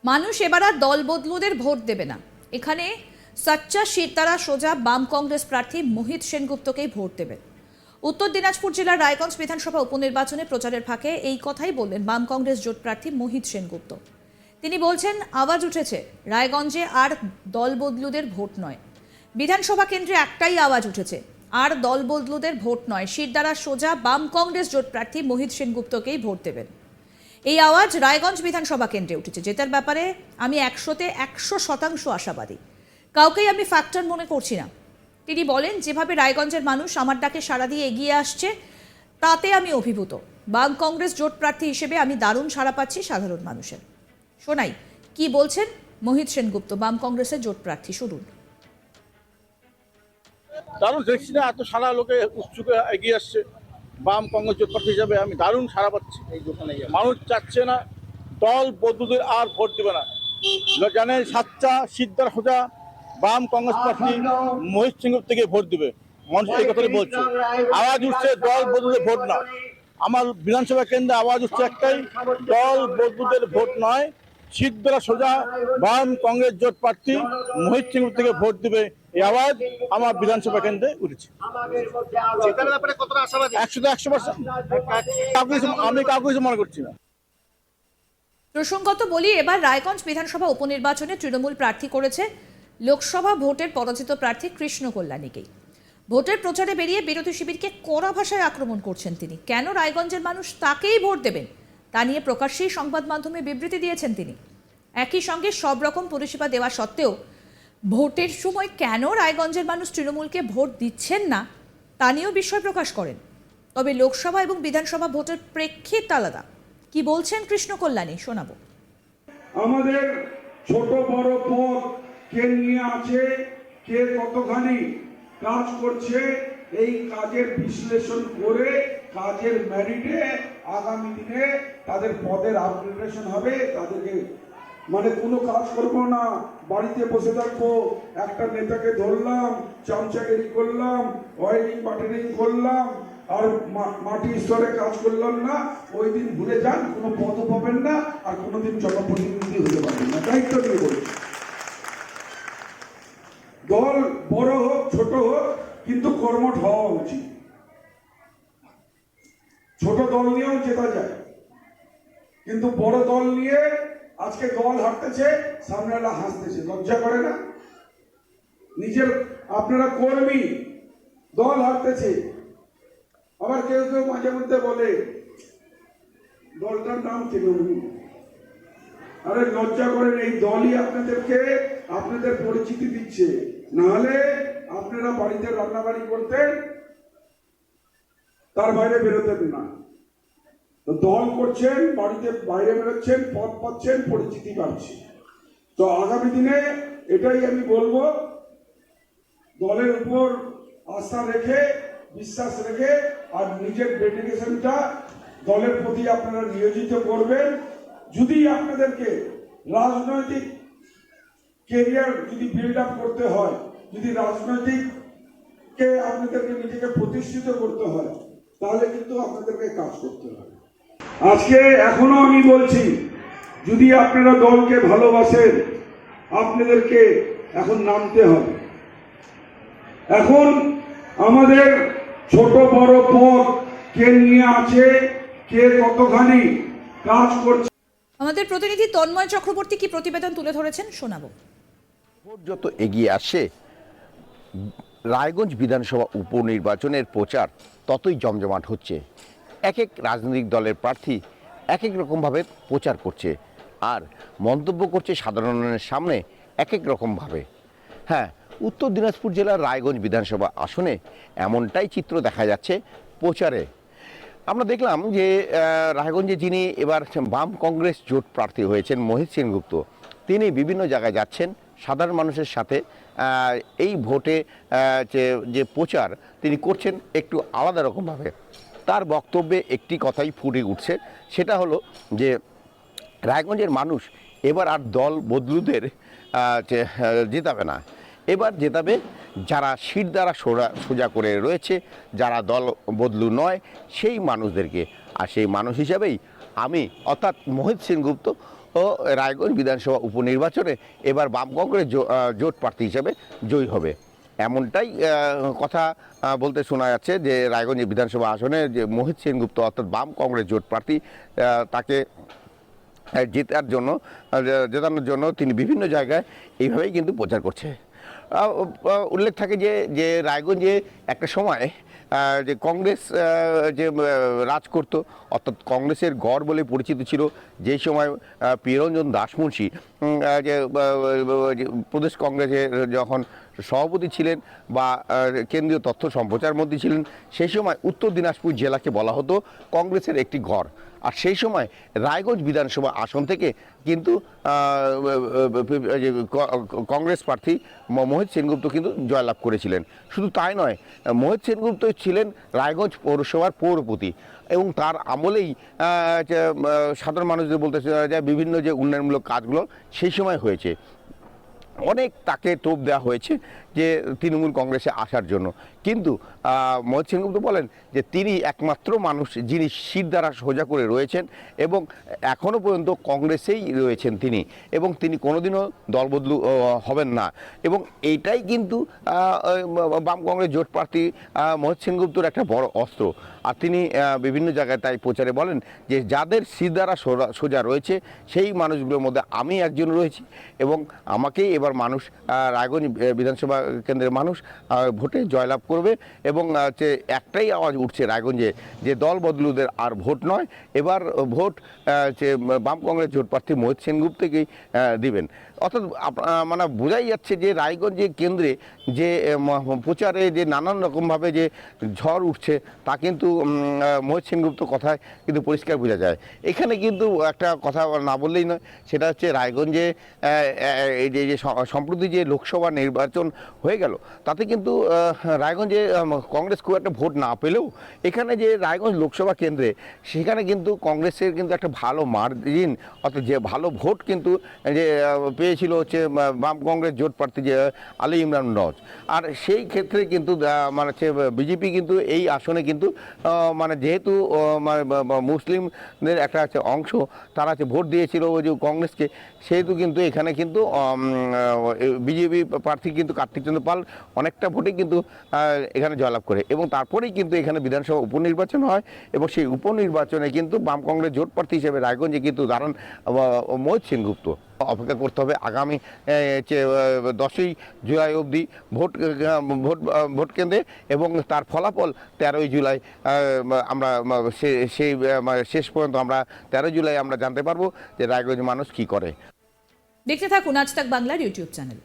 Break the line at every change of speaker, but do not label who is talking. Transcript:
মানুষ এবার আর দল বদলুদের ভোট দেবে না। এখানে সাচ্চা শিরদাঁড়া সোজা বাম কংগ্রেস প্রার্থী মোহিত সেনগুপ্তকেই ভোট দেবে। উত্তর দিনাজপুর জেলার রায়গঞ্জ বিধানসভা উপনির্বাচনে প্রচারের ফাঁকে এই কথাই বললেন বাম কংগ্রেস জোট প্রার্থী মোহিত সেনগুপ্ত। তিনি বলছেন, আওয়াজ উঠেছে রায়গঞ্জে আর দল বদলুদের ভোট নয়। বিধানসভা কেন্দ্রে একটাই আওয়াজ উঠেছে, আর দল বদলুদের ভোট নয়, শিরদাঁড়া সোজা বাম কংগ্রেস জোট প্রার্থী মোহিত সেনগুপ্তকেই ভোট দেবেন। এই আওয়াজ রায়গঞ্জ বিধানসভা কেন্দ্রে উঠেছে। জেতার ব্যাপারে আমি 100-তে 100% আশাবাদী, কাউকেই আমি ফ্যাক্টর মনে করছি না। তিনি বলেন, যেভাবে রায়গঞ্জের মানুষ আমার ডাকে সাড়া দিয়ে এগিয়ে আসছে তাতে আমি অভিভূত। বাম কংগ্রেস জোট প্রার্থী হিসেবে আমি দারুণ সাড়া পাচ্ছি সাধারণ মানুষের। শোনাই কি বলছেন মোহিত সেনগুপ্ত, বাম কংগ্রেসের জোট প্রার্থী। শুনুন।
দারুণ দেখছি না, এত সারা লোকে উৎসুকে এগিয়ে আসছে। বাম কংগ্রেস জোট প্রার্থী হিসাবে আমি দারুণ সারা পাচ্ছি। এই দোকানে মানুষ চাচ্ছে না দল বদলুদের আর ভোট দেবে না। জানে সাচ্চা শিরদাঁড়া সোজা বাম কংগ্রেস প্রার্থী মোহিত সেনগুপ্ত থেকে ভোট দেবে। মানুষ এই কথাই বলছে। আওয়াজ উঠছে দল বদলুদের ভোট না। আমার বিধানসভা কেন্দ্রে আওয়াজ উঠছে একটাই, দল বদলুদের ভোট নয়, শিরদাঁড়া সোজা বাম কংগ্রেস জোট প্রার্থী মোহিত সেনগুপ্ত থেকে ভোট দেবে। এই আওয়াজ আমার বিধানসভা কেন্দ্রে উঠেছে। 100% আমি কাউকে কিছু মনে করছি না।
প্রসঙ্গত বলি, এবার রায়গঞ্জ বিধানসভা উপনির্বাচনে তৃণমূল প্রার্থী করেছে লোকসভা ভোটের পরাজিত প্রার্থী কৃষ্ণ কল্যাণীকেই। ভোটের প্রচারে বেরিয়ে বিরোধী শিবিরকে কড়া ভাষায় আক্রমণ করছেন তিনি। কেন রায়গঞ্জের মানুষ তাকেই ভোট দেবেন তা নিয়ে প্রকাশ্যেই সংবাদ মাধ্যমে বিবৃতি দিয়েছেন তিনি। একই সঙ্গে সব রকম পরিষেবা দেওয়া সত্ত্বেও ভোটের সময় কেন রায়গঞ্জের মানুষ তৃণমূলকে ভোট দিচ্ছেন না তা নিয়েও বিস্ময় প্রকাশ করেন। তবে লোকসভা এবং বিধানসভা ভোটের প্রেক্ষিত আলাদা। কি বলছেন কৃষ্ণ কল্যাণী, শোনাবো।
আমাদের ছোট বড় পথ কে নিয়ে আছে, কে কতখানি কাজ করছে, এই কাজের বিশ্লেষণ করে কাজের মেরিটে আগামী দিনে তাদের পদের আপগ্রেডেশন হবে। তাদেরকে মানে কোনো কাজ করব না, বাড়িতে বসে থাকবো, একটা নেতাকে ধরলাম, চামচাগিরি করলাম, ওয়েলিং বাটারিং করলাম আর মাটি স্তরে কাজ করলাম না, ওই দিন ভুলে যান, কোনো পদও পাবেন না আর কোনোদিন জনপ্রতিনিধি হতে পারবেন না। দায়িত্ব নিয়ে বলছি, দল বড় হোক ছোট হোক কিন্তু কর্মঠ হওয়া উচিত। ছোট দল নিয়েও জেতা যায়, কিন্তু বড় দল নিয়ে আজকে দল হাঁটতেছে, সামনেওয়ালা হাসতেছে, লজ্জা করে না? নিজের আপনারা কর্মী, দল হাঁটতেছে, আবার কেউ কেউ মাঝে মধ্যে বলে দলটার নাম তৃণমূল। আরে লজ্জা করেন, এই দলই আপনাদেরকে আপনাদের পরিচিতি দিচ্ছে, নাহলে আপনারা বাড়িতে রান্নাবাড়ি করতেন, তার বাইরে বেরোতেন না। তো দল করছেন, বাড়িতে বাইরে বেরোচ্ছেন, পদ পাচ্ছেন, পরিচিতি পাচ্ছেন। তো আগামী দিনে এটাই আমি বলবো, দলের উপর আস্থা রেখে, বিশ্বাস রেখে আর নিজের ডেডিকেশনটা দলের প্রতি আপনারা নিয়োজিত করবেন। যদি আপনাদেরকে রাজনৈতিক কেরিয়ার যদি বিল্ড আপ করতে হয়, যদি রাজনৈতিককে আপনাদেরকে নিজেকে প্রতিষ্ঠিত করতে হয়, তাহলে কিন্তু আপনাদেরকে কাজ করতে হবে। আজকে এখনো আমি বলছি, যদি আপনারা দলকে ভালোবাসেন, আপনাদেরকে এখন নামতে হবে। এখন আমাদের ছোট বড় পথ কে নিয়ে আছে, কে কতখানি কাজ করছে।
আমাদের প্রতিনিধি তন্ময় চক্রবর্তী কি প্রতিবেদন তুলে ধরেছেন, শোনাবো।
ভোট যত এগিয়ে আসছে, রায়গঞ্জ বিধানসভা উপনির্বাচনের প্রচার ততই জমজমাট হচ্ছে। এক এক রাজনৈতিক দলের প্রার্থী এক এক রকমভাবে প্রচার করছে আর মন্তব্য করছে সাধারণের সামনে এক এক রকমভাবে। হ্যাঁ, উত্তর দিনাজপুর জেলার রায়গঞ্জ বিধানসভা আসনে এমনটাই চিত্র দেখা যাচ্ছে প্রচারে। আমরা দেখলাম যে রায়গঞ্জে যিনি এবার বাম কংগ্রেস জোট প্রার্থী হয়েছেন মোহিত সেনগুপ্ত, তিনি বিভিন্ন জায়গায় যাচ্ছেন সাধারণ মানুষের সাথে। এই ভোটে যে প্রচার তিনি করছেন একটু আলাদা রকমভাবে। তার বক্তব্যে একটি কথাই ফুটে উঠছে, সেটা হলো যে রায়গঞ্জের মানুষ এবার আর দল বদলুদের জেতাবে না, এবার জেতাবে যারা শিরদাঁড়া সোজা করে রয়েছে, যারা দল বদলু নয়, সেই মানুষদেরকে। আর সেই মানুষ হিসাবেই আমি অর্থাৎ মোহিত সেনগুপ্ত ও রায়গঞ্জ বিধানসভা উপনির্বাচনে এবার বাম কংগ্রেস জোট প্রার্থী হিসেবে জয়ী হবে, এমনটাই কথা বলতে শোনা যাচ্ছে যে রায়গঞ্জ বিধানসভা আসনে যে মোহিত সেনগুপ্ত অর্থাৎ বাম কংগ্রেস জোট প্রার্থী তাকে জেতানোর জন্য তিনি বিভিন্ন জায়গায় এইভাবেই কিন্তু প্রচার করছে। উল্লেখ থাকে যে রায়গঞ্জে একটা সময় যে কংগ্রেস যে রাজ করত, অর্থাৎ কংগ্রেসের গড় বলে পরিচিত ছিল। যেই সময় প্রিয়রঞ্জন দাসমুন্সী যে প্রদেশ কংগ্রেসের যখন সভাপতি ছিলেন বা কেন্দ্রীয় তথ্য সম্প্রচার মন্ত্রী ছিলেন, সেই সময় উত্তর দিনাজপুর জেলাকে বলা হতো কংগ্রেসের একটি গড়। আর সেই সময় রায়গঞ্জ বিধানসভা আসন থেকে কিন্তু কংগ্রেস প্রার্থী মোহিত সেনগুপ্ত কিন্তু জয়লাভ করেছিলেন। শুধু তাই নয়, মোহিত সেনগুপ্ত ছিলেন রায়গঞ্জ পৌরসভার পৌরপতি এবং তার আমলেই সাধারণ মানুষদের বলতে যায় বিভিন্ন যে উন্নয়নমূলক কাজগুলো সেই সময় হয়েছে। অনেক তাকে টোপ দেওয়া হয়েছে যে তৃণমূল কংগ্রেসে আসার জন্য, কিন্তু মোহিত সেনগুপ্ত বলেন যে তিনি একমাত্র মানুষ যিনি শির দ্বারা সোজা করে রয়েছেন এবং এখনও পর্যন্ত কংগ্রেসেই রয়েছেন তিনি, এবং তিনি কোনোদিনও দলবদলু হবেন না। এবং এইটাই কিন্তু বাম কংগ্রেস জোট প্রার্থী মোহিত সেনগুপ্তর একটা বড় অস্ত্র। আর তিনি বিভিন্ন জায়গায় তাই প্রচারে বলেন যে যাদের শির দ্বারা সোজা রয়েছে সেই মানুষগুলোর মধ্যে আমি একজন রয়েছি এবং আমাকেই এবার মানুষ রায়গঞ্জ বিধানসভা কেন্দ্রের মানুষ ভোটে জয়লাভ করবে। এবং একটাই আওয়াজ উঠছে রায়গঞ্জে যে দল বদলুদের আর ভোট নয়, এবার ভোট বাম কংগ্রেস জোট প্রার্থী মোহিত সেনগুপ্তকেই দিবেন। অর্থাৎ মানে বোঝাই যাচ্ছে যে রায়গঞ্জে কেন্দ্রে যে প্রচারে যে নানান রকমভাবে যে ঝড় উঠছে তা কিন্তু মোহিত সেনগুপ্ত কথায় কিন্তু পরিষ্কার বোঝা যায়। এখানে কিন্তু একটা কথা না বললেই নয়, সেটা হচ্ছে রায়গঞ্জে এই যে সম্প্রতি যে লোকসভা নির্বাচন হয়ে গেল তাতে কিন্তু রায়গঞ্জে কংগ্রেস খুব একটা ভোট না পেলেও এখানে যে রায়গঞ্জ লোকসভা কেন্দ্রে সেখানে কিন্তু কংগ্রেসের কিন্তু একটা ভালো মার্জিন অর্থাৎ যে ভালো ভোট কিন্তু যে পেয়েছিল হচ্ছে বাম কংগ্রেস জোট প্রার্থী যে আলী ইমরান নওয়াজ। আর সেই ক্ষেত্রে কিন্তু মানে হচ্ছে বিজেপি কিন্তু এই আসনে কিন্তু মানে যেহেতু মুসলিমদের একটা অংশ তারা হচ্ছে ভোট দিয়েছিল ওই যে কংগ্রেসকে, সেহেতু কিন্তু এখানে কিন্তু বিজেপি প্রার্থী কিন্তু কার্তিক চন্দ্র পাল অনেকটা ভোটে কিন্তু এখানে জয়লাভ করে এবং তারপরেই কিন্তু এখানে বিধানসভা উপনির্বাচন হয় এবং সেই উপনির্বাচনে কিন্তু বাম কংগ্রেস জোট প্রার্থী হিসেবে রায়গঞ্জে কিন্তু দাঁড়ান মোহিত সেনগুপ্ত। অপেক্ষা করতে হবে আগামী 10ই জুলাই অবধি ভোট কেন্দ্রে এবং তার ফলাফল 13ই জুলাই আমরা সেই শেষ পর্যন্ত আমরা 13 জুলাই আমরা জানতে পারবো যে রায়গঞ্জ মানুষ কি করে।
দেখতে থাকুন আজ তাক বাংলার ইউটিউব চ্যানেল।